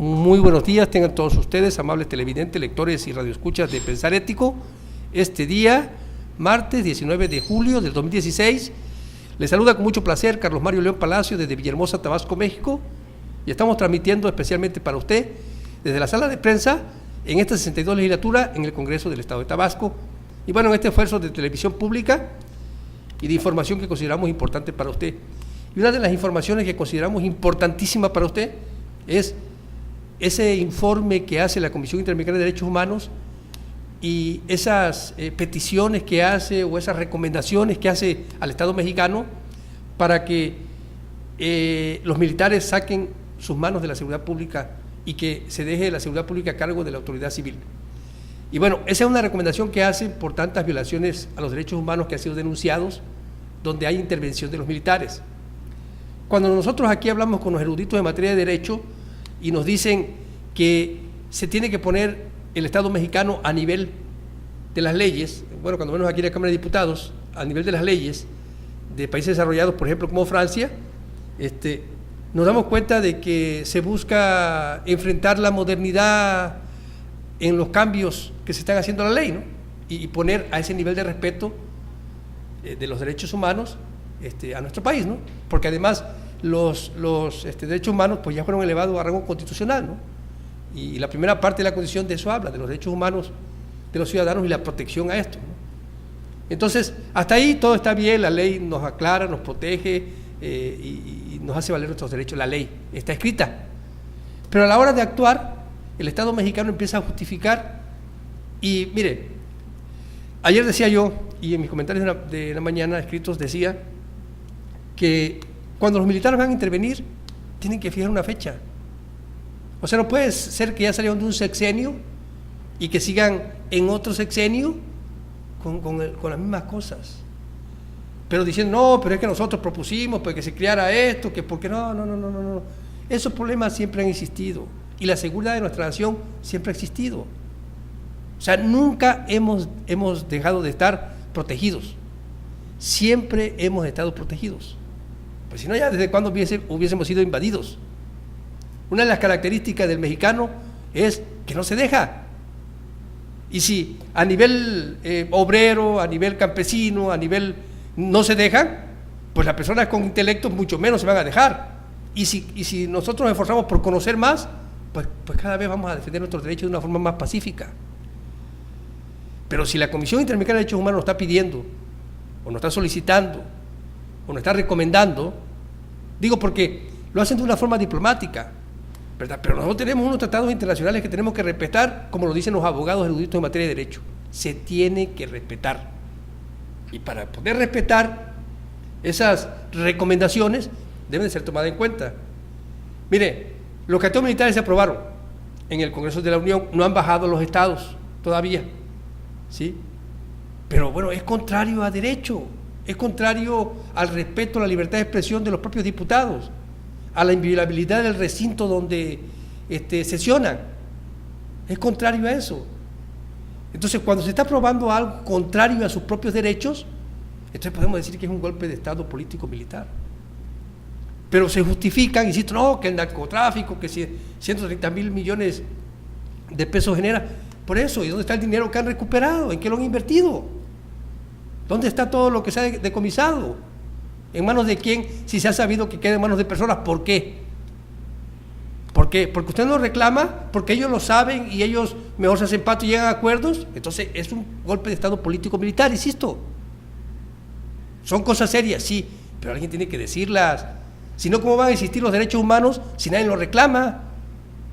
Muy buenos días, tengan todos ustedes, amables televidentes, lectores y radioescuchas de Pensar Ético. Este día, martes 19 de julio del 2016, les saluda con mucho placer Carlos Mario León Palacio desde Villahermosa, Tabasco, México, y estamos transmitiendo especialmente para usted desde la sala de prensa en esta 62 legislatura en el Congreso del Estado de Tabasco. Y bueno, en este esfuerzo de televisión pública y de información que consideramos importante para usted. Y una de las informaciones que consideramos importantísima para usted es ese informe que hace la Comisión Interamericana de Derechos Humanos y esas peticiones que hace o esas recomendaciones que hace al Estado mexicano para que los militares saquen sus manos de la seguridad pública y que se deje la seguridad pública a cargo de la autoridad civil. Y bueno, esa es una recomendación que hacen por tantas violaciones a los derechos humanos que han sido denunciados, donde hay intervención de los militares. Cuando nosotros aquí hablamos con los eruditos en materia de derecho y nos dicen que se tiene que poner el Estado mexicano a nivel de las leyes, bueno, cuando menos aquí en la Cámara de Diputados, a nivel de las leyes de países desarrollados, por ejemplo, como Francia, nos damos cuenta de que se busca enfrentar la modernidad en los cambios que se están haciendo a la ley, ¿no? Y poner a ese nivel de respeto de los derechos humanos a nuestro país, ¿no? Porque además los derechos humanos pues ya fueron elevados a rango constitucional, ¿no? Y la primera parte de la Constitución de eso habla, de los derechos humanos de los ciudadanos y la protección a esto, ¿no? Entonces, hasta ahí todo está bien, la ley nos aclara, nos protege y nos hace valer nuestros derechos, la ley está escrita. Pero a la hora de actuar, el Estado mexicano empieza a justificar y, mire, ayer decía yo, y en mis comentarios de la mañana escritos decía, que cuando los militares van a intervenir, tienen que fijar una fecha. O sea, no puede ser que ya salieron de un sexenio y que sigan en otro sexenio con las mismas cosas. Pero diciendo, no, pero es que nosotros propusimos pues, que se creara esto, que porque no. Esos problemas siempre han existido y la seguridad de nuestra nación siempre ha existido. O sea, nunca hemos dejado de estar protegidos. Siempre hemos estado protegidos. Pues si no, ya desde cuándo hubiésemos sido invadidos. Una de las características del mexicano es que no se deja. Y si a nivel obrero, a nivel campesino, a nivel no se dejan, pues las personas con intelecto mucho menos se van a dejar. Y si nosotros nos esforzamos por conocer más, pues cada vez vamos a defender nuestros derechos de una forma más pacífica. Pero si la Comisión Interamericana de Derechos Humanos nos está pidiendo, o nos está solicitando, o nos está recomendando, digo porque lo hacen de una forma diplomática, ¿verdad? Pero nosotros tenemos unos tratados internacionales que tenemos que respetar, como lo dicen los abogados eruditos en materia de derecho. Se tiene que respetar. Y para poder respetar esas recomendaciones, deben de ser tomadas en cuenta. Mire, los cateos militares se aprobaron en el Congreso de la Unión, no han bajado los estados todavía, ¿sí? Pero bueno, es contrario a derecho, es contrario al respeto a la libertad de expresión de los propios diputados, a la inviolabilidad del recinto donde sesionan, es contrario a eso. Entonces, cuando se está aprobando algo contrario a sus propios derechos, entonces podemos decir que es un golpe de Estado político-militar. Pero se justifican, insisto, no, que el narcotráfico, que 130,000 millones de pesos genera. Por eso, ¿y dónde está el dinero que han recuperado? ¿En qué lo han invertido? ¿Dónde está todo lo que se ha decomisado? ¿En manos de quién? Si se ha sabido que queda en manos de personas, ¿por qué? ¿Por qué? Porque usted no reclama, porque ellos lo saben y ellos mejor se hacen pato y llegan a acuerdos. Entonces es un golpe de Estado político-militar, insisto. Son cosas serias, sí, pero alguien tiene que decirlas. Si no, ¿cómo van a existir los derechos humanos si nadie los reclama?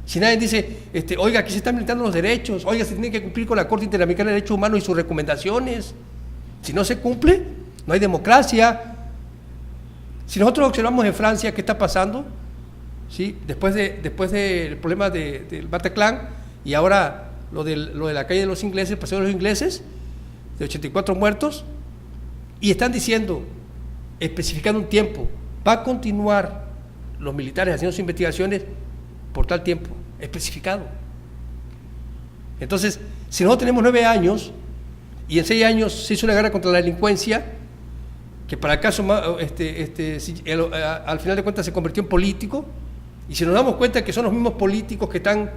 Si nadie dice, oiga, aquí se están limitando los derechos, oiga, se tiene que cumplir con la Corte Interamericana de Derechos Humanos y sus recomendaciones. Si no se cumple, no hay democracia. Si nosotros observamos en Francia qué está pasando, ¿sí? Después del problema del Bataclan y ahora lo de la calle de los ingleses, el paseo de los ingleses, de 84 muertos, y están diciendo, especificando un tiempo, va a continuar los militares haciendo sus investigaciones por tal tiempo, especificado. Entonces, si nosotros tenemos 9 años y en 6 años se hizo una guerra contra la delincuencia, que para el caso al final de cuentas se convirtió en político, Y si nos damos cuenta que son los mismos políticos que están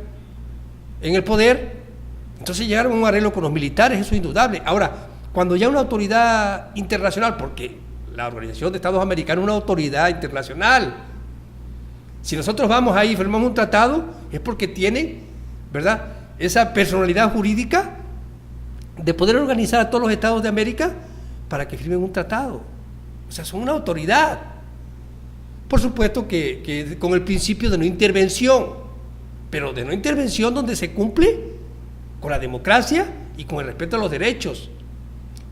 en el poder, entonces llegaron a un arreglo con los militares, eso es indudable. Ahora, cuando ya una autoridad internacional, porque la Organización de Estados Americanos es una autoridad internacional, si nosotros vamos ahí y firmamos un tratado, es porque tienen, ¿verdad?, esa personalidad jurídica de poder organizar a todos los estados de América para que firmen un tratado. O sea, son una autoridad. Por supuesto que con el principio de no intervención, pero de no intervención donde se cumple con la democracia y con el respeto a los derechos.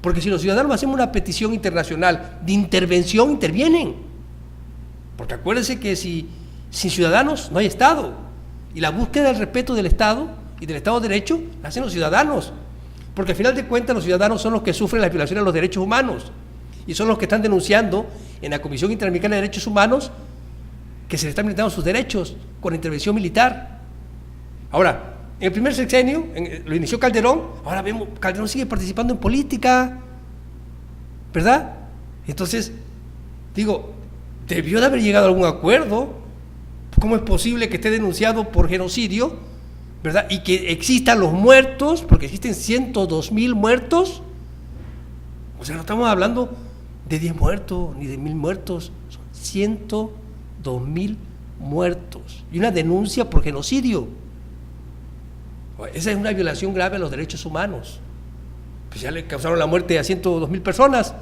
Porque si los ciudadanos hacemos una petición internacional de intervención, intervienen. Porque acuérdense que sin ciudadanos no hay Estado. Y la búsqueda del respeto del Estado y del Estado de Derecho la hacen los ciudadanos. Porque al final de cuentas los ciudadanos son los que sufren las violaciones de los derechos humanos. Y son los que están denunciando en la Comisión Interamericana de Derechos Humanos que se les están limitando sus derechos con intervención militar. Ahora, en el primer sexenio, lo inició Calderón, ahora vemos, Calderón sigue participando en política, ¿verdad? Entonces, digo, debió de haber llegado a algún acuerdo. ¿Cómo es posible que esté denunciado por genocidio, ¿verdad? Y que existan los muertos, porque existen 102,000 muertos. O sea, no estamos hablando de 10 muertos, ni de 1,000 muertos, son 102,000 muertos. Y una denuncia por genocidio. Esa es una violación grave a los derechos humanos. Pues ya le causaron la muerte a 102,000 personas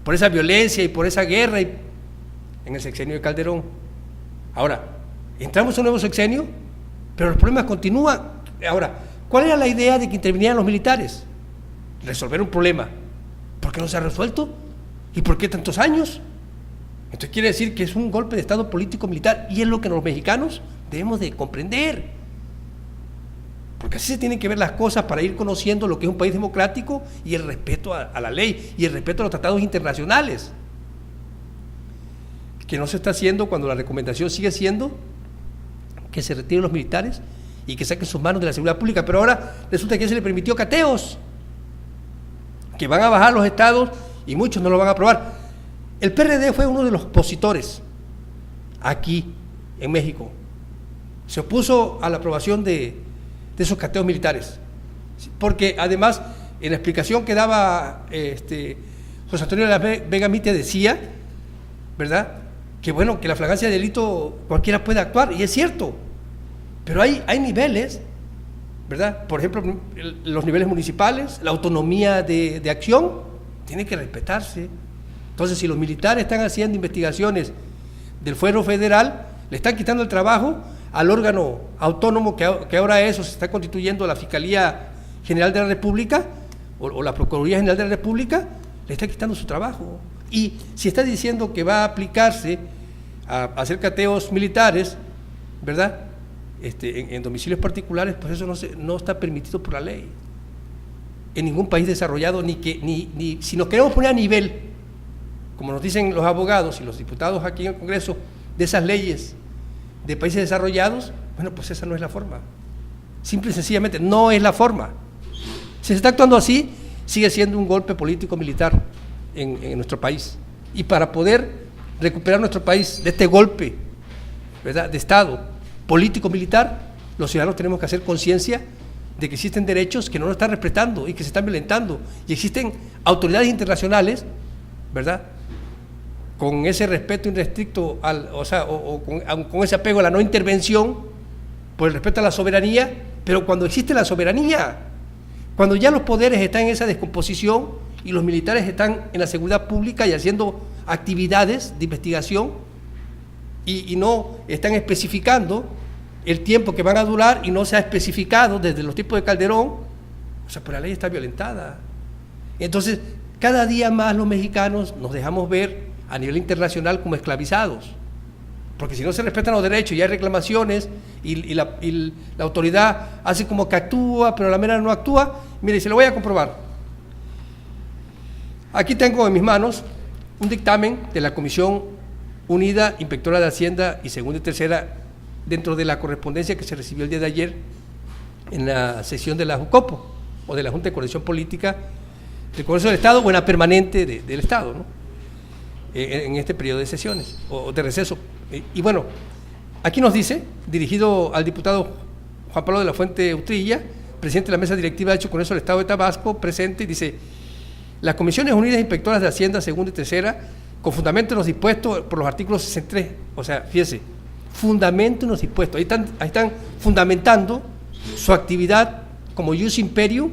por esa violencia y por esa guerra en el sexenio de Calderón. Ahora, entramos a un nuevo sexenio, pero los problemas continúan. Ahora, ¿cuál era la idea de que intervinieran los militares? Resolver un problema. ¿Por qué no se ha resuelto? ¿Y por qué tantos años? Entonces quiere decir que es un golpe de Estado político-militar, y es lo que los mexicanos debemos de comprender. Porque así se tienen que ver las cosas para ir conociendo lo que es un país democrático y el respeto a la ley y el respeto a los tratados internacionales. Que no se está haciendo cuando la recomendación sigue siendo que se retiren los militares y que saquen sus manos de la seguridad pública. Pero ahora resulta que se le permitió cateos, que van a bajar los estados y muchos no lo van a aprobar. El PRD fue uno de los opositores aquí en México. Se opuso a la aprobación de esos cateos militares, porque además en la explicación que daba José Antonio de la Vega Mite decía, ¿verdad?, que bueno, que la flagrancia de delito cualquiera puede actuar, y es cierto, pero hay niveles, ¿verdad? Por ejemplo, los niveles municipales, la autonomía de acción tiene que respetarse. Entonces, si los militares están haciendo investigaciones del fuero federal, le están quitando el trabajo al órgano autónomo que ahora eso se está constituyendo la Fiscalía General de la República o la Procuraduría General de la República, le está quitando su trabajo. Y si está diciendo que va a aplicarse a hacer cateos militares, ¿verdad?, en domicilios particulares, pues eso no está permitido por la ley en ningún país desarrollado, ni si nos queremos poner a nivel, como nos dicen los abogados y los diputados aquí en el Congreso, de esas leyes de países desarrollados, bueno, pues esa no es la forma. Simple y sencillamente no es la forma. Si se está actuando así, sigue siendo un golpe político-militar en nuestro país. Y para poder recuperar nuestro país de este golpe, ¿verdad?, de Estado político-militar, los ciudadanos tenemos que hacer conciencia de que existen derechos que no nos están respetando y que se están violentando. Y existen autoridades internacionales, ¿verdad?, con ese respeto irrestricto, con ese apego a la no intervención, por el respeto a la soberanía, pero cuando existe la soberanía, cuando ya los poderes están en esa descomposición y los militares están en la seguridad pública y haciendo actividades de investigación y no están especificando el tiempo que van a durar y no se ha especificado desde los tiempos de Calderón, o sea, pues la ley está violentada. Entonces, cada día más los mexicanos nos dejamos ver a nivel internacional como esclavizados, porque si no se respetan los derechos y hay reclamaciones y la autoridad hace como que actúa, pero la mera no actúa. Mire, se lo voy a comprobar. Aquí tengo en mis manos un dictamen de la Comisión Unida, Inspectora de Hacienda y Segunda y Tercera, dentro de la correspondencia que se recibió el día de ayer en la sesión de la JUCOPO, o de la Junta de Coordinación Política del Congreso del Estado, o en la permanente del Estado, ¿no?, en este periodo de sesiones o de receso. Y bueno, aquí nos dice, dirigido al diputado Juan Pablo de la Fuente Utrilla, presidente de la mesa directiva del Congreso del Estado de Tabasco, presente, y dice: las Comisiones Unidas Inspectoras de Hacienda, segunda y tercera, con fundamento en los dispuestos por los artículos 63, o sea, fíjese, fundamento en los dispuestos, ahí están fundamentando su actividad como ius imperium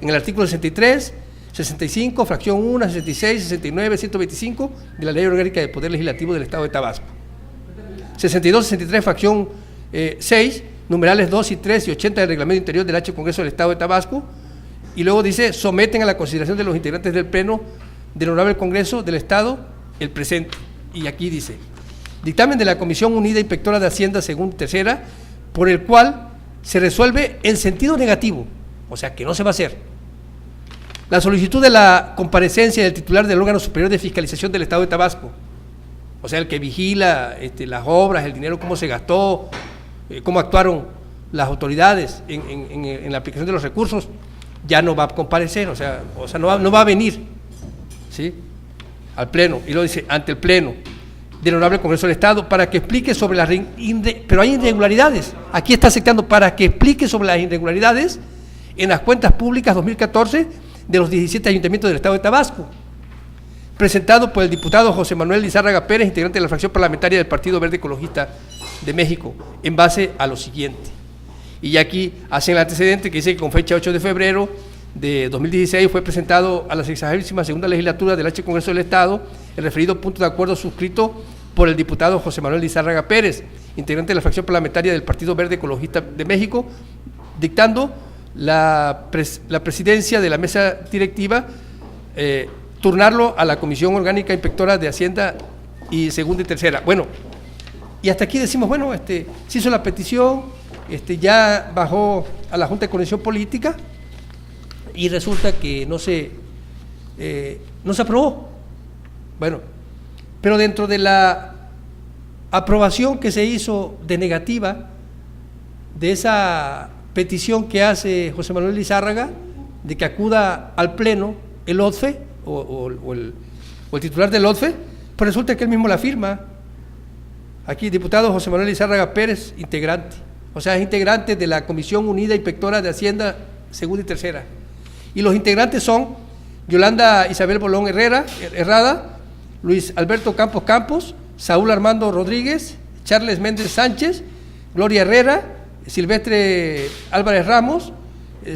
en el artículo 63, 65, fracción 1, 66, 69, 125 de la Ley Orgánica del Poder Legislativo del Estado de Tabasco. 62, 63, fracción 6, numerales 2 y 3 y 80 del Reglamento Interior del H. Congreso del Estado de Tabasco, y luego dice: someten a la consideración de los integrantes del Pleno del Honorable Congreso del Estado el presente. Y aquí dice: dictamen de la Comisión Unida Inspectora de Hacienda, segunda y tercera, por el cual se resuelve en sentido negativo, o sea, que no se va a hacer, la solicitud de la comparecencia del titular del órgano superior de fiscalización del Estado de Tabasco, o sea, el que vigila las obras, el dinero, cómo se gastó, cómo actuaron las autoridades en la aplicación de los recursos, ya no va a comparecer, o sea no va a venir, ¿sí?, al Pleno. Y lo dice: ante el Pleno del Honorable Congreso del Estado, para que explique sobre las pero hay irregularidades, aquí está aceptando, para que explique sobre las irregularidades en las cuentas públicas 2014 de los 17 ayuntamientos del Estado de Tabasco, presentado por el diputado José Manuel Lizárraga Pérez, integrante de la fracción parlamentaria del Partido Verde Ecologista de México, en base a lo siguiente. Y aquí hacen el antecedente que dice que con fecha 8 de febrero de 2016 fue presentado a la 62ª legislatura del H. Congreso del Estado el referido punto de acuerdo suscrito por el diputado José Manuel Lizárraga Pérez, integrante de la fracción parlamentaria del Partido Verde Ecologista de México, dictando la presidencia de la mesa directiva, turnarlo a la Comisión Orgánica Inspectora de Hacienda y segunda y tercera. Bueno, y hasta aquí decimos, bueno, se hizo la petición, ya bajó a la Junta de Coordinación Política y resulta que no se aprobó. Bueno, pero dentro de la aprobación que se hizo de negativa de esa petición que hace José Manuel Lizárraga de que acuda al Pleno el ODFE o el titular del ODFE, pues resulta que él mismo la firma. Aquí, diputado José Manuel Lizárraga Pérez, integrante, o sea, es integrante de la Comisión Unida Inspectora de Hacienda, segunda y tercera. Y los integrantes son Yolanda Isabel Bolón Herrada, Luis Alberto Campos, Saúl Armando Rodríguez, Charles Méndez Sánchez, Gloria Herrera, Silvestre Álvarez Ramos,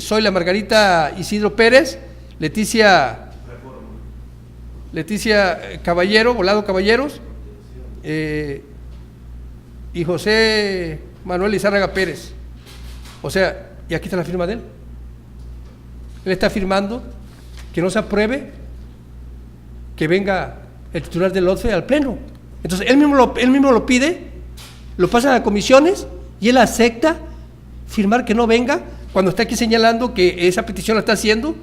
Zoila Margarita Isidro Pérez, Leticia Caballero, Volado Caballeros, y José Manuel Lizárraga Pérez. O sea, y aquí está la firma de él. Él está firmando que no se apruebe que venga el titular del ODFE al Pleno. Entonces, él mismo lo pide, lo pasa a comisiones y él acepta firmar que no venga cuando está aquí señalando que esa petición la está haciendo,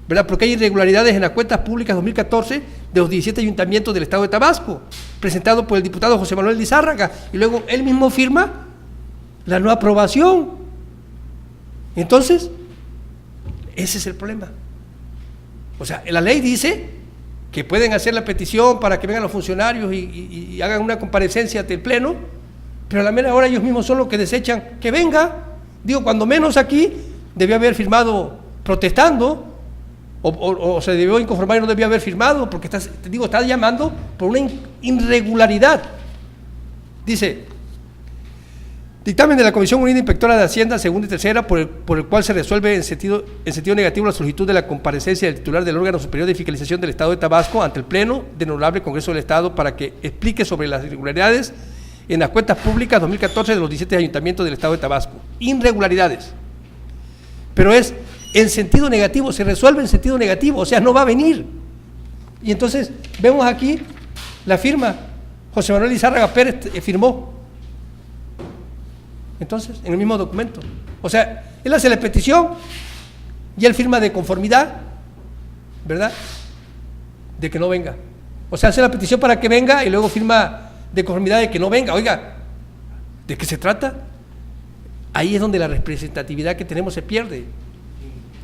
¿verdad? Porque hay irregularidades en las cuentas públicas 2014 de los 17 ayuntamientos del Estado de Tabasco, presentado por el diputado José Manuel Lizárraga, y luego él mismo firma la no aprobación. Entonces, ese es el problema. O sea, la ley dice que pueden hacer la petición para que vengan los funcionarios y hagan una comparecencia ante el Pleno, pero a la mera hora ellos mismos son los que desechan que venga. Digo, cuando menos aquí debió haber firmado protestando, o se debió inconformar y no debió haber firmado, porque está llamando por una irregularidad. Dice: dictamen de la Comisión Unida Inspectora de Hacienda, segunda y tercera, por el cual se resuelve en sentido negativo la solicitud de la comparecencia del titular del órgano superior de fiscalización del Estado de Tabasco ante el Pleno del Honorable Congreso del Estado para que explique sobre las irregularidades en las cuentas públicas 2014 de los 17 ayuntamientos del Estado de Tabasco. Irregularidades. Pero es en sentido negativo, se resuelve en sentido negativo, o sea, no va a venir. Y entonces vemos aquí la firma, José Manuel Lizárraga Pérez firmó. Entonces, en el mismo documento. O sea, él hace la petición y él firma de conformidad, ¿verdad?, de que no venga. O sea, hace la petición para que venga y luego firma de conformidad de que no venga. Oiga, ¿de qué se trata? Ahí es donde la representatividad que tenemos se pierde.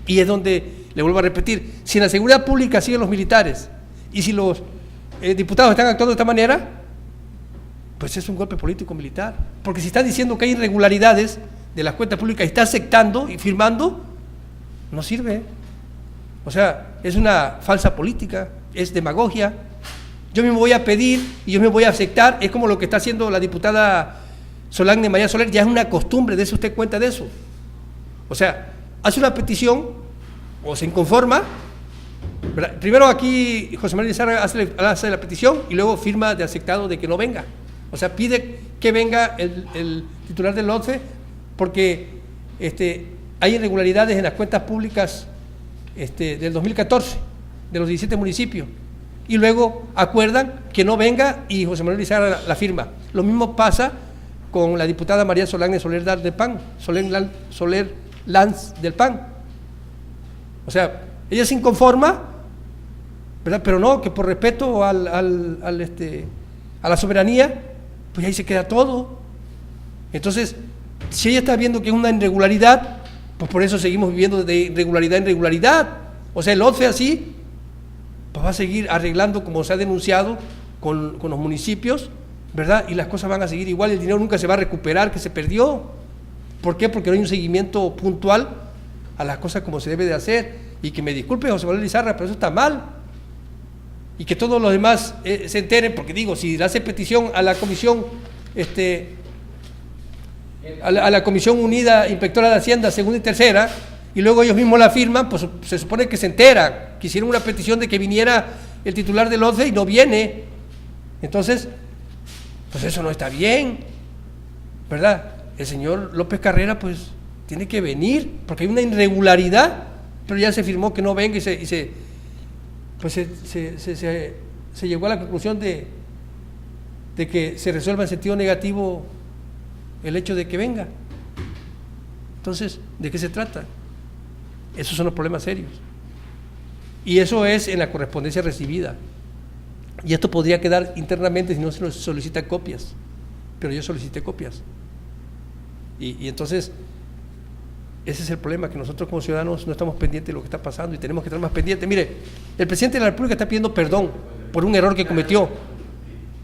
Y es donde, le vuelvo a repetir, si en la seguridad pública siguen los militares y si los diputados están actuando de esta manera, pues es un golpe político militar. Porque si está diciendo que hay irregularidades de las cuentas públicas y está aceptando y firmando, no sirve. O sea, es una falsa política, es demagogia. Yo me voy a pedir y yo me voy a aceptar, es como lo que está haciendo la diputada Solange María Soler, ya es una costumbre, dése usted cuenta de eso. O sea, hace una petición o se inconforma, ¿verdad? Primero aquí José Manuel Lizárraga hace la petición y luego firma de aceptado de que no venga. O sea, pide que venga el titular del OCDE porque hay irregularidades en las cuentas públicas del 2014, de los 17 municipios. Y luego acuerdan que no venga y José Manuel Lizárraga la firma. Lo mismo pasa con la diputada María Solange Soler del PAN, Soler Lanz del PAN. O sea, ella se inconforma, ¿verdad? Pero no, que por respeto a la soberanía, pues ahí se queda todo. Entonces, si ella está viendo que es una irregularidad, pues por eso seguimos viviendo de irregularidad en irregularidad. O sea, el OCDE así, pues va a seguir arreglando como se ha denunciado con los municipios, ¿verdad? Y las cosas van a seguir igual, el dinero nunca se va a recuperar, que se perdió. ¿Por qué? Porque no hay un seguimiento puntual a las cosas como se debe de hacer. Y que me disculpe José Manuel Lizárraga, pero eso está mal. Y que todos los demás se enteren, porque digo, si le hace petición a la comisión, a la Comisión Unida Inspectora de Hacienda, segunda y tercera, y luego ellos mismos la firman, pues se supone que se enteran, que hicieron una petición de que viniera el titular del OCDE y no viene. Entonces, pues eso no está bien, ¿verdad? El señor López Carrera, pues, tiene que venir, porque hay una irregularidad, pero ya se firmó que no venga y se llegó a la conclusión de que se resuelva en sentido negativo el hecho de que venga. Entonces, ¿de qué se trata? Esos son los problemas serios. Y eso es en la correspondencia recibida. Y esto podría quedar internamente si no se solicitan copias. Pero yo solicité copias. Y entonces, ese es el problema, que nosotros como ciudadanos no estamos pendientes de lo que está pasando y tenemos que estar más pendientes. Mire, el presidente de la República está pidiendo perdón por un error que cometió,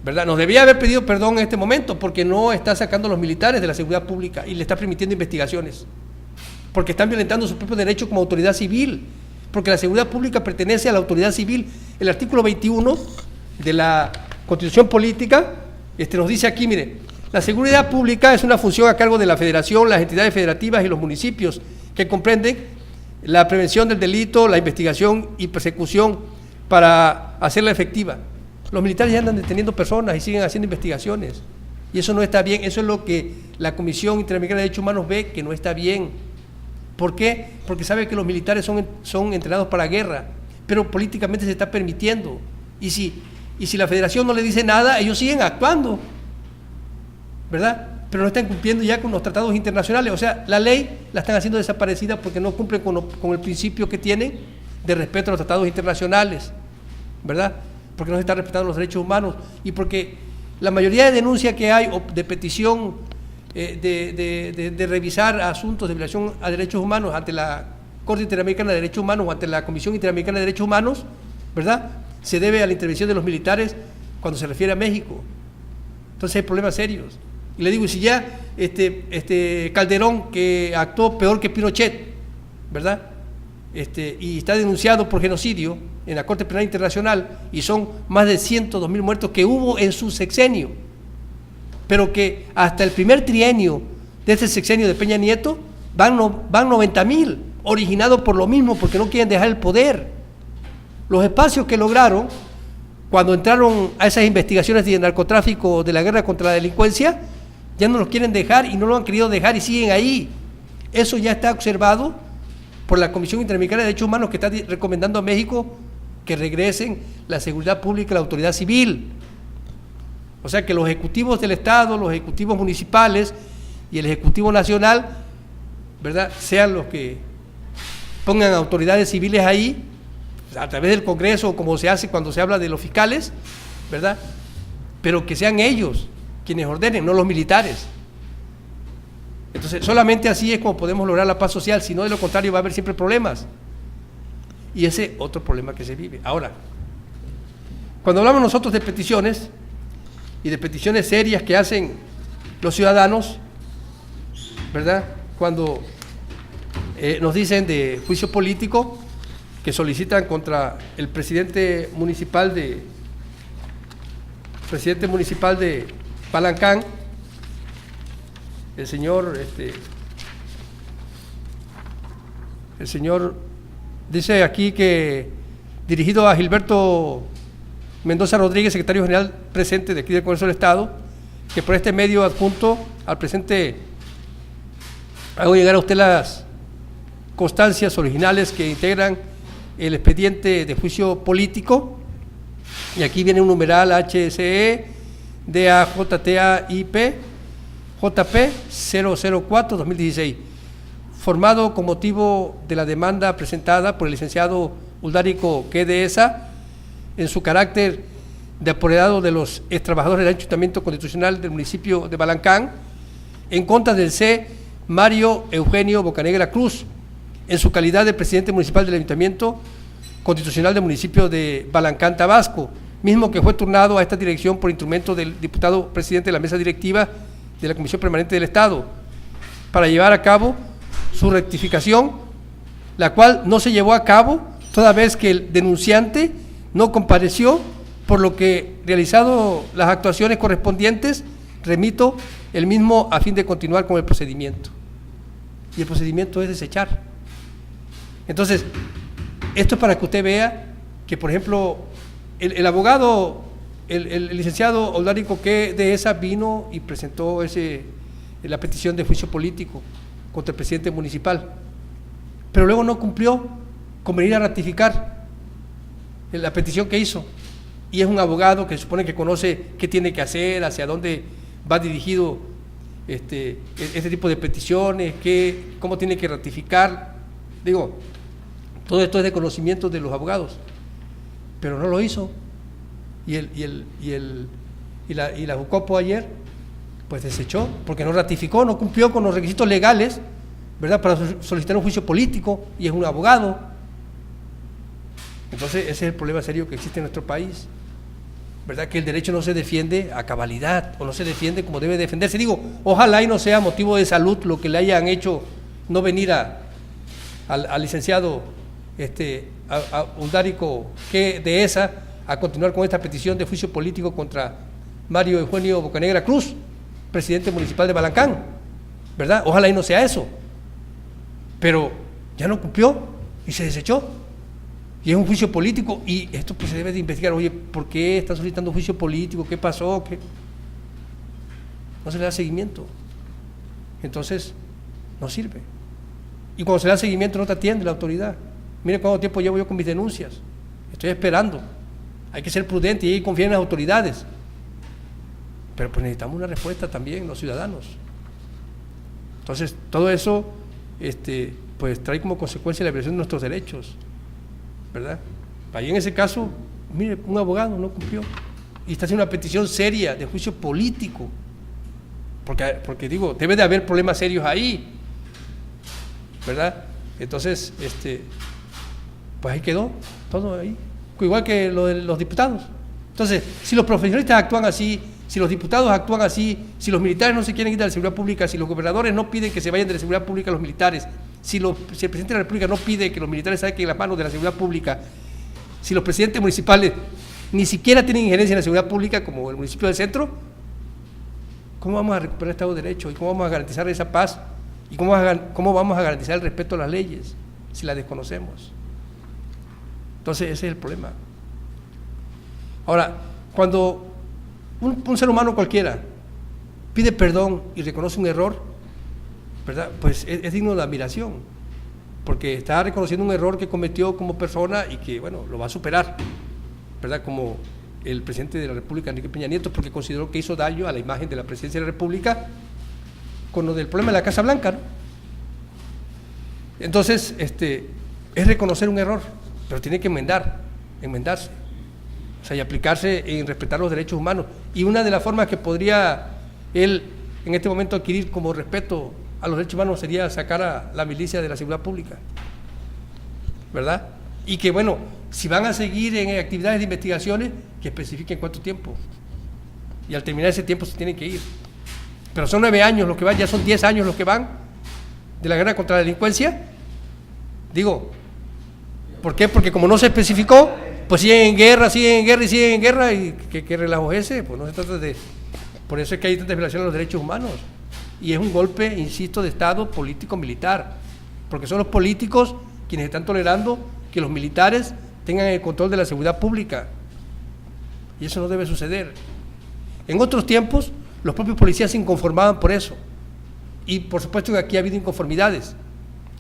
¿verdad? Nos debía haber pedido perdón en este momento porque no está sacando a los militares de la seguridad pública y le está permitiendo investigaciones. Porque están violentando su propio derecho como autoridad civil, porque la seguridad pública pertenece a la autoridad civil. El artículo 21 de la Constitución Política nos dice aquí, mire, la seguridad pública es una función a cargo de la Federación, las entidades federativas y los municipios, que comprenden la prevención del delito, la investigación y persecución para hacerla efectiva. Los militares ya andan deteniendo personas y siguen haciendo investigaciones, y eso no está bien. Eso es lo que la Comisión Interamericana de Derechos Humanos ve que no está bien. ¿Por qué? Porque sabe que los militares son entrenados para guerra, pero políticamente se está permitiendo. Y si la Federación no le dice nada, ellos siguen actuando, ¿verdad? Pero no están cumpliendo ya con los tratados internacionales. O sea, la ley la están haciendo desaparecida porque no cumplen con el principio que tienen de respeto a los tratados internacionales, ¿verdad? Porque no se están respetando los derechos humanos y porque la mayoría de denuncias que hay o de petición de revisar asuntos de violación a derechos humanos ante la Corte Interamericana de Derechos Humanos o ante la Comisión Interamericana de Derechos Humanos, ¿verdad?, se debe a la intervención de los militares cuando se refiere a México. Entonces hay problemas serios. Y le digo, y si ya Calderón, que actuó peor que Pinochet, ¿verdad?, y está denunciado por genocidio en la Corte Penal Internacional, y son más de 102.000 muertos que hubo en su sexenio, pero que hasta el primer trienio de este sexenio de Peña Nieto van 90.000, originados por lo mismo, porque no quieren dejar el poder. Los espacios que lograron cuando entraron a esas investigaciones de narcotráfico, de la guerra contra la delincuencia, ya no los quieren dejar y no lo han querido dejar y siguen ahí. Eso ya está observado por la Comisión Interamericana de Derechos Humanos, que está recomendando a México que regresen la seguridad pública a la autoridad civil. O sea, que los ejecutivos del Estado, los ejecutivos municipales y el Ejecutivo Nacional, ¿verdad?, sean los que pongan autoridades civiles ahí, a través del Congreso, como se hace cuando se habla de los fiscales, ¿verdad?, pero que sean ellos quienes ordenen, no los militares. Entonces, solamente así es como podemos lograr la paz social, si no, de lo contrario va a haber siempre problemas. Y ese otro problema que se vive. Ahora, cuando hablamos nosotros de peticiones, y de peticiones serias que hacen los ciudadanos, ¿verdad? Cuando nos dicen de juicio político que solicitan contra el presidente municipal de Balancán, el señor dice aquí que dirigido a Gilberto Mendoza Rodríguez, secretario general presente de aquí del Congreso del Estado, que por este medio adjunto al presente hago llegar a usted las constancias originales que integran el expediente de juicio político, y aquí viene un numeral HSE DAJTAIP JP 004-2016, formado con motivo de la demanda presentada por el licenciado Uldarico Q. Dehesa en su carácter de apoderado de los extrabajadores del Ayuntamiento Constitucional del municipio de Balancán, en contra del C. Mario Eugenio Bocanegra Cruz, en su calidad de presidente municipal del Ayuntamiento Constitucional del municipio de Balancán, Tabasco, mismo que fue turnado a esta dirección por instrumento del diputado presidente de la mesa directiva de la Comisión Permanente del Estado, para llevar a cabo su rectificación, la cual no se llevó a cabo toda vez que el denunciante no compareció, por lo que, realizado las actuaciones correspondientes, remito el mismo a fin de continuar con el procedimiento. Y el procedimiento es desechar. Entonces, esto es para que usted vea que, por ejemplo, el abogado, el licenciado Uldarico Q. Dehesa vino y presentó la petición de juicio político contra el presidente municipal, pero luego no cumplió con venir a ratificar la petición que hizo, y es un abogado que se supone que conoce qué tiene que hacer, hacia dónde va dirigido este tipo de peticiones, cómo tiene que ratificar. Digo, todo esto es de conocimiento de los abogados, pero no lo hizo, y la Jucopo ayer pues desechó, porque no ratificó, no cumplió con los requisitos legales, ¿verdad?, para solicitar un juicio político, y es un abogado. Entonces ese es el problema serio que existe en nuestro país, ¿verdad?, que el derecho no se defiende a cabalidad, o no se defiende como debe defenderse. Digo, ojalá y no sea motivo de salud lo que le hayan hecho no venir al licenciado a Uldarico Q. Dehesa a continuar con esta petición de juicio político contra Mario Eugenio Bocanegra Cruz, presidente municipal de Balancán, ¿verdad? Ojalá y no sea eso, pero ya no cumplió y se desechó, y es un juicio político, y esto pues se debe de investigar. Oye, ¿por qué están solicitando juicio político? ¿Qué pasó? No se le da seguimiento, entonces no sirve, y cuando se le da seguimiento no te atiende la autoridad. Mire cuánto tiempo llevo yo con mis denuncias, estoy esperando. Hay que ser prudente y hay que confiar en las autoridades, pero pues necesitamos una respuesta también los ciudadanos. Entonces todo eso pues trae como consecuencia la violación de nuestros derechos, ¿verdad? Ahí en ese caso, mire, un abogado no cumplió y está haciendo una petición seria de juicio político, porque digo, debe de haber problemas serios ahí, ¿verdad? Entonces pues ahí quedó todo ahí, igual que lo de los diputados. Entonces, si los profesionistas actúan así, si los diputados actúan así, si los militares no se quieren ir de la seguridad pública, si los gobernadores no piden que se vayan de la seguridad pública los militares, si el presidente de la República no pide que los militares saquen las manos de la seguridad pública, si los presidentes municipales ni siquiera tienen injerencia en la seguridad pública, como el municipio del centro, ¿cómo vamos a recuperar el Estado de Derecho? ¿Y cómo vamos a garantizar esa paz? ¿Y cómo vamos a garantizar el respeto a las leyes si las desconocemos? Entonces ese es el problema. Ahora, cuando un ser humano cualquiera pide perdón y reconoce un error, ¿verdad?, pues es digno de admiración, porque está reconociendo un error que cometió como persona y que, bueno, lo va a superar, ¿verdad?, como el presidente de la República, Enrique Peña Nieto, porque consideró que hizo daño a la imagen de la presidencia de la República con lo del problema de la Casa Blanca, ¿no? Entonces, es reconocer un error, pero tiene que enmendarse, o sea, y aplicarse en respetar los derechos humanos. Y una de las formas que podría él en este momento adquirir como respeto a los derechos humanos sería sacar a la milicia de la seguridad pública, ¿verdad? Y que, bueno, si van a seguir en actividades de investigaciones, que especifiquen cuánto tiempo, y al terminar ese tiempo se tienen que ir. Pero son 9 años los que van, ya son 10 años los que van de la guerra contra la delincuencia. Digo, ¿por qué? Porque como no se especificó, pues siguen en guerra, y ¿qué relajo es ese? Pues no se trata de... Por eso es que hay tanta violación a los derechos humanos. Y es un golpe, insisto, de Estado político-militar. Porque son los políticos quienes están tolerando que los militares tengan el control de la seguridad pública. Y eso no debe suceder. En otros tiempos, los propios policías se inconformaban por eso. Y por supuesto que aquí ha habido inconformidades.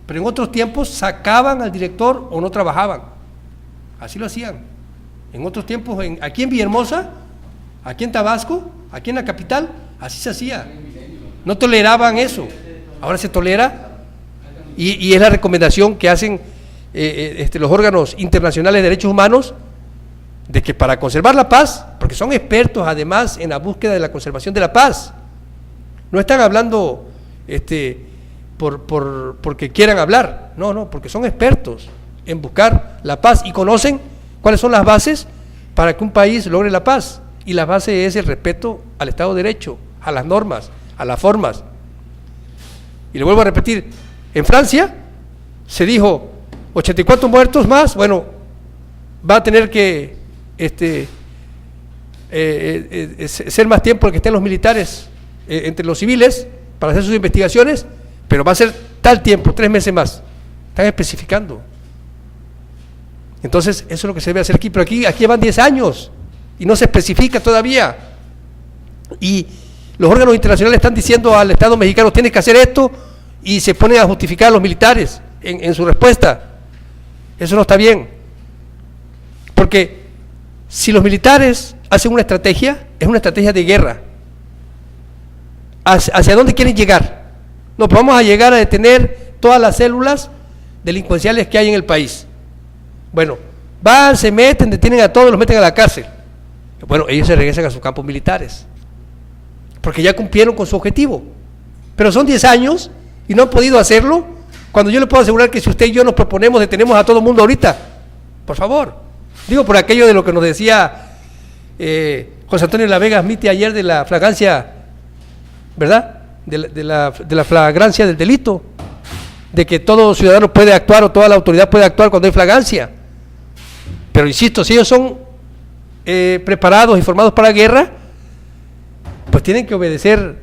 Pero en otros tiempos sacaban al director o no trabajaban. Así lo hacían. En otros tiempos, aquí en Villahermosa, aquí en Tabasco, aquí en la capital, así se hacía. No toleraban eso. Ahora se tolera y es la recomendación que hacen los órganos internacionales de derechos humanos, de que para conservar la paz, porque son expertos además en la búsqueda de la conservación de la paz, no están hablando porque quieran hablar, no, porque son expertos en buscar la paz y conocen cuáles son las bases para que un país logre la paz, y la base es el respeto al Estado de Derecho, a las normas, a las formas. Y le vuelvo a repetir, en Francia se dijo 84 muertos más, bueno, va a tener que ser más tiempo el que estén los militares entre los civiles para hacer sus investigaciones, pero va a ser tal tiempo, 3 meses más. Están especificando. Entonces, eso es lo que se debe hacer aquí, pero aquí llevan 10 años y no se especifica todavía. Y los órganos internacionales están diciendo al Estado mexicano, tienes que hacer esto, y se ponen a justificar a los militares en su respuesta. Eso no está bien. Porque si los militares hacen una estrategia, es una estrategia de guerra. ¿Hacia dónde quieren llegar? No, pues vamos a llegar a detener todas las células delincuenciales que hay en el país. Bueno, van, se meten, detienen a todos, los meten a la cárcel. Bueno, ellos se regresan a sus campos militares, porque ya cumplieron con su objetivo. Pero son 10 años y no han podido hacerlo, cuando yo le puedo asegurar que si usted y yo nos proponemos, detenemos a todo el mundo ahorita. Por favor. Digo, por aquello de lo que nos decía José Antonio de la Vega Smith ayer de la flagrancia, ¿verdad? De la flagrancia del delito, de que todo ciudadano puede actuar o toda la autoridad puede actuar cuando hay flagrancia. Pero insisto, si ellos son preparados y formados para la guerra, pues tienen que obedecer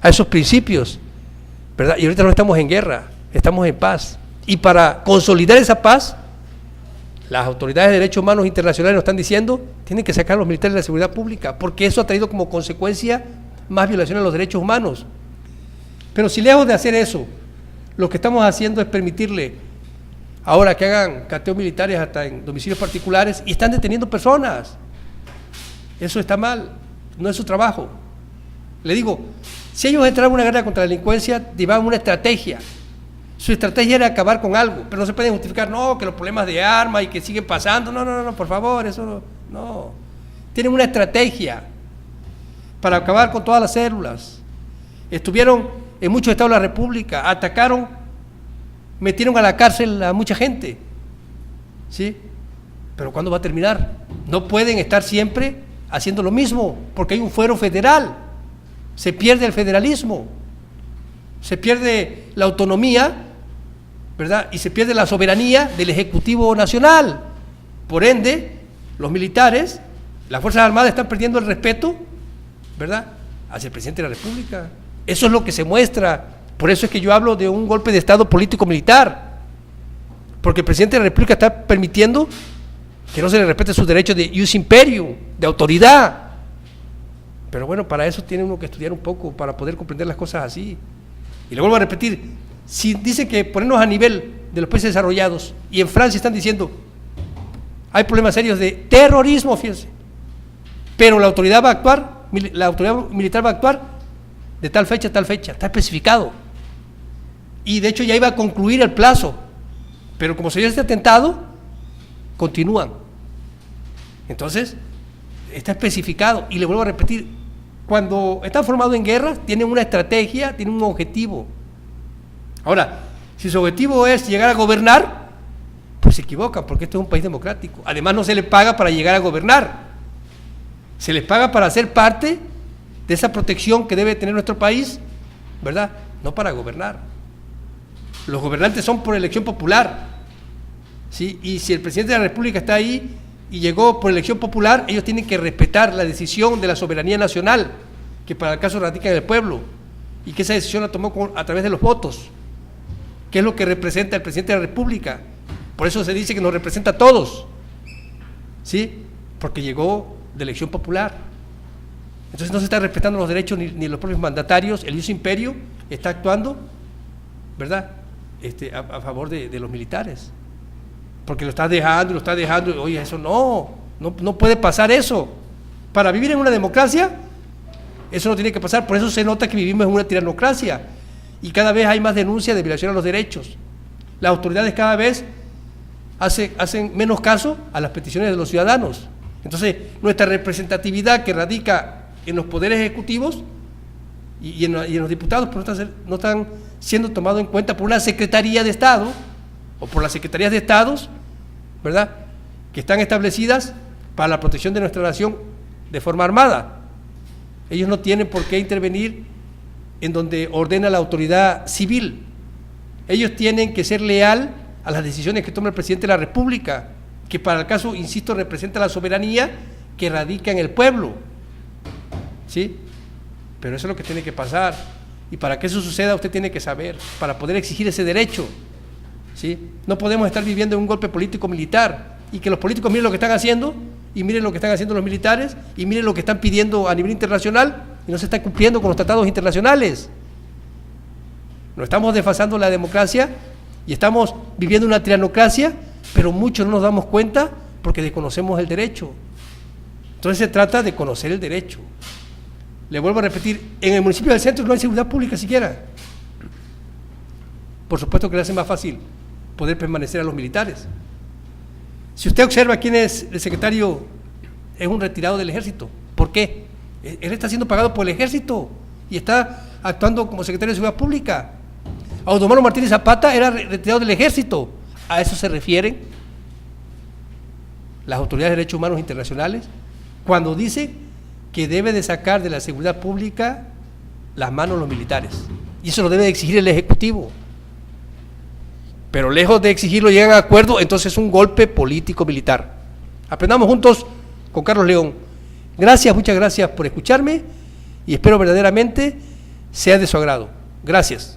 a esos principios, ¿verdad? Y ahorita no estamos en guerra, estamos en paz. Y para consolidar esa paz, las autoridades de derechos humanos internacionales nos están diciendo, tienen que sacar a los militares de la seguridad pública, porque eso ha traído como consecuencia más violaciones a los derechos humanos. Pero si lejos de hacer eso, lo que estamos haciendo es permitirle ahora que hagan cateos militares hasta en domicilios particulares y están deteniendo personas, eso está mal, no es su trabajo. Le digo, si ellos entraron en una guerra contra la delincuencia, llevaban una estrategia. Su estrategia era acabar con algo, pero no se pueden justificar, no, que los problemas de armas y que siguen pasando, no, por favor, eso no. Tienen una estrategia para acabar con todas las células. Estuvieron en muchos estados de la República, atacaron, metieron a la cárcel a mucha gente, ¿sí? Pero ¿cuándo va a terminar? No pueden estar siempre haciendo lo mismo, porque hay un fuero federal, se pierde el federalismo, se pierde la autonomía, ¿verdad? Y se pierde la soberanía del Ejecutivo Nacional. Por ende, los militares, las Fuerzas Armadas están perdiendo el respeto, ¿verdad?, hacia el presidente de la República. Eso es lo que se muestra. Por eso es que yo hablo de un golpe de Estado político-militar, porque el presidente de la República está permitiendo que no se le respete sus derechos de ius imperium, de autoridad. Pero bueno, para eso tiene uno que estudiar un poco, para poder comprender las cosas así. Y le vuelvo a repetir, si dicen que ponernos a nivel de los países desarrollados, y en Francia están diciendo, hay problemas serios de terrorismo, fíjense, pero la autoridad va a actuar, la autoridad militar va a actuar de tal fecha a tal fecha, está especificado. Y de hecho ya iba a concluir el plazo, pero como se dio este atentado, continúan. Entonces, está especificado, y le vuelvo a repetir, cuando están formados en guerra, tienen una estrategia, tienen un objetivo. Ahora, si su objetivo es llegar a gobernar, pues se equivocan, porque esto es un país democrático. Además, no se les paga para llegar a gobernar, se les paga para ser parte de esa protección que debe tener nuestro país, ¿verdad? No para gobernar. Los gobernantes son por elección popular, ¿sí? Y si el presidente de la República está ahí y llegó por elección popular, ellos tienen que respetar la decisión de la soberanía nacional, que para el caso radica en el pueblo, y que esa decisión la tomó a través de los votos, que es lo que representa el presidente de la República. Por eso se dice que nos representa a todos, ¿sí? Porque llegó de elección popular. Entonces no se está respetando los derechos ni los propios mandatarios. El Ius Imperio está actuando, ¿verdad?, a favor de los militares, porque lo está dejando, oye, eso no puede pasar eso. Para vivir en una democracia, eso no tiene que pasar. Por eso se nota que vivimos en una tiranocracia, y cada vez hay más denuncias de violación a los derechos. Las autoridades cada vez hacen menos caso a las peticiones de los ciudadanos. Entonces, nuestra representatividad, que radica en los poderes ejecutivos y en los diputados, pues no están siendo tomados en cuenta por una Secretaría de Estado o por las Secretarías de Estados, ¿verdad?, que están establecidas para la protección de nuestra nación de forma armada. Ellos no tienen por qué intervenir en donde ordena la autoridad civil. Ellos tienen que ser leal a las decisiones que toma el presidente de la República, que para el caso, insisto, representa la soberanía que radica en el pueblo, ¿sí? Pero eso es lo que tiene que pasar, y para que eso suceda usted tiene que saber, para poder exigir ese derecho, ¿sí? No podemos estar viviendo en un golpe político militar, y que los políticos miren lo que están haciendo, y miren lo que están haciendo los militares, y miren lo que están pidiendo a nivel internacional, y no se está cumpliendo con los tratados internacionales. No estamos desfasando la democracia, y estamos viviendo una tiranocracia, pero muchos no nos damos cuenta porque desconocemos el derecho. Entonces se trata de conocer el derecho. Le vuelvo a repetir, en el municipio del centro no hay seguridad pública siquiera. Por supuesto que le hace más fácil poder permanecer a los militares. Si usted observa quién es el secretario, es un retirado del ejército. ¿Por qué? Él está siendo pagado por el ejército y está actuando como secretario de Seguridad Pública. Audomaro Martínez Zapata era retirado del ejército. ¿A eso se refieren las autoridades de derechos humanos internacionales cuando dicen que debe de sacar de la seguridad pública las manos los militares? Y eso lo debe de exigir el Ejecutivo. Pero lejos de exigirlo, llegan a acuerdo, entonces es un golpe político-militar. Aprendamos juntos con Carlos León. Gracias, muchas gracias por escucharme, y espero verdaderamente sea de su agrado. Gracias.